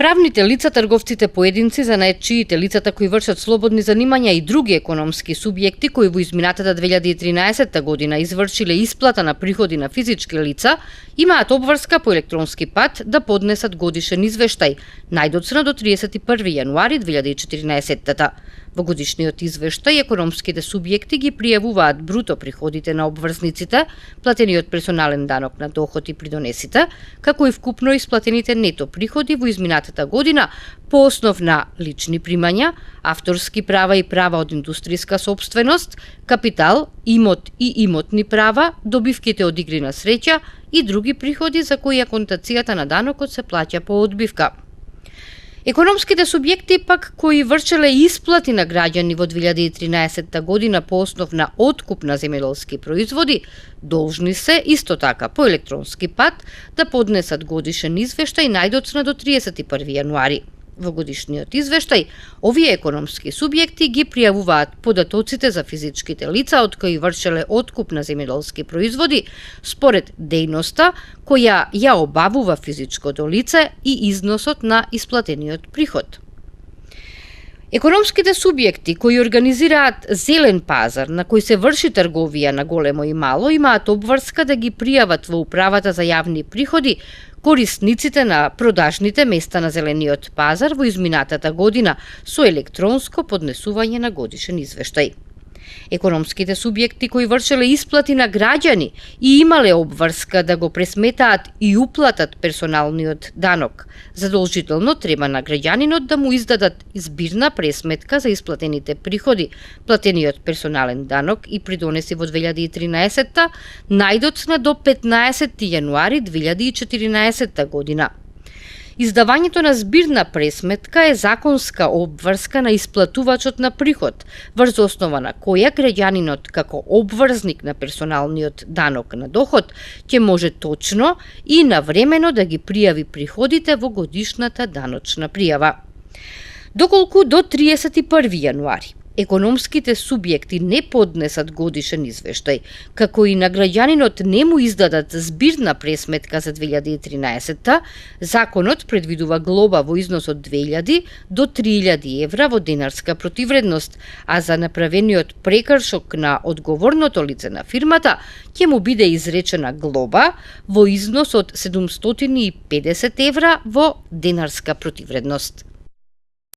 Правните лица, трговците поединци, занаетчиите, лицата кои вршат слободни занимања и други економски субјекти кои во изминатата 2013 година извршиле исплата на приходи на физички лица, имаат обврска по електронски пат да поднесат годишен извештај, најдоцна до 31 јануари 2014. Во годишниот извештај економските субјекти ги пријавуваат бруто приходите на обврзниците, платениот персонален данок на доход и придонесите, како и вкупно исплатените нето приходи во изминатата година по основ на лични примања, авторски права и права од индустријска сопственост, капитал, имот и имотни права, добивките од игри на среќа и други приходи за кои аконтацијата на данокот се плаќа по одбивка. Економските субјекти пак кои вршеле исплати на граѓани во 2013 година по основ на откуп на земјоделски производи, должни се исто така по електронски пат да поднесат годишен извештај најдоцна до 31 јануари. Во годишниот извештај, овие економски субјекти ги пријавуваат податоците за физичките лица од кои вршеле откуп на земјоделски производи според дејноста која ја обавува физичкото лице и износот на исплатениот приход. Економските субјекти кои организираат зелен пазар на кој се врши трговија на големо и мало имаат обврска да ги пријават во управата за јавни приходи корисниците на продажните места на зелениот пазар во изминатата година со електронско поднесување на годишен извештај. Економските субјекти кои вршеле исплати на граѓани и имале обврска да го пресметаат и уплатат персоналниот данок, задолжително треба на граѓанинот да му издадат збирна пресметка за исплатените приходи, платениот персонален данок и придонеси во 2013 најдоцна до 15 јануари 2014 година. Издавањето на збирна пресметка е законска обврска на исплатувачот на приход, врз основа на која граѓанинот како обврзник на персоналниот данок на доход ќе може точно и навремено да ги пријави приходите во годишната даночна пријава. Доколку до 31 јануари економските субјекти не поднесат годишен извештај, како и на граѓанинот не му издадат збирна пресметка за 2013, законот предвидува глоба во износ од 2000 до 3000 евра во денарска противредност, а за направениот прекршок на одговорното лице на фирмата ќе му биде изречена глоба во износ од 750 евра во денарска противредност.